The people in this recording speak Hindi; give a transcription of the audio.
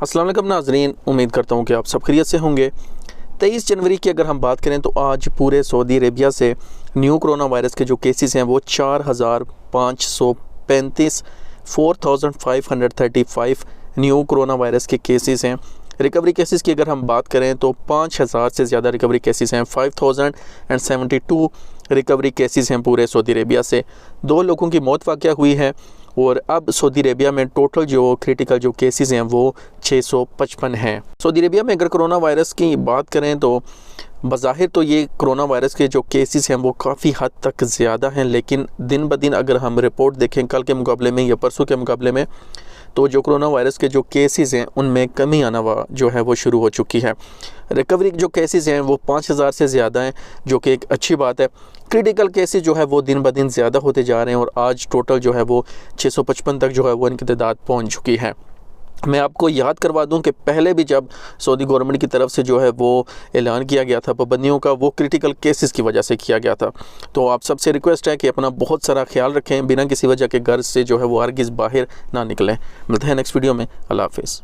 अस्सलाम वालेकुम नाज़रीन, उम्मीद करता हूँ कि आप सब खैरियत से होंगे। 23 जनवरी की अगर हम बात करें तो आज पूरे सऊदी अरेबिया से न्यू कोरोना वायरस के जो केसेस हैं वो 4535 4535 न्यू कोरोना वायरस के केसेस हैं। रिकवरी केसेस की अगर हम बात करें तो 5000 से ज़्यादा रिकवरी केसेस हैं। 5072 रिकवरी केसेस हैं पूरे सऊदी अरेबिया से। 2 लोगों की मौत वाक़या हुई है और अब सऊदी अरेबिया में टोटल जो क्रिटिकल जो केसेस हैं वो 655 हैं। सऊदी अरेबिया में अगर कोरोना वायरस की बात करें तो बज़ाहिर तो ये कोरोना वायरस के जो केसेस हैं वो काफ़ी हद तक ज़्यादा हैं, लेकिन दिन ब दिन अगर हम रिपोर्ट देखें कल के मुकाबले में या परसों के मुकाबले में, तो जो कोरोना वायरस के जो केसेस हैं उनमें कमी आना जो है वो शुरू हो चुकी है। रिकवरी जो केसेस हैं वो 5000 से ज़्यादा हैं, जो कि एक अच्छी बात है। क्रिटिकल केसेस जो है वो दिन ब दिन ज़्यादा होते जा रहे हैं और आज टोटल जो है वो 655 तक जो है वो इनकी तादाद पहुँच चुकी है। मैं आपको याद करवा दूं कि पहले भी जब सऊदी गवर्नमेंट की तरफ से जो है वो ऐलान किया गया था पाबंदियों का, वो क्रिटिकल केसेस की वजह से किया गया था। तो आप सबसे रिक्वेस्ट है कि अपना बहुत सारा ख्याल रखें, बिना किसी वजह के घर से जो है वो हरगिज़ बाहर ना निकलें। मिलते हैं नेक्स्ट वीडियो में। अल्लाह हाफ़िज़।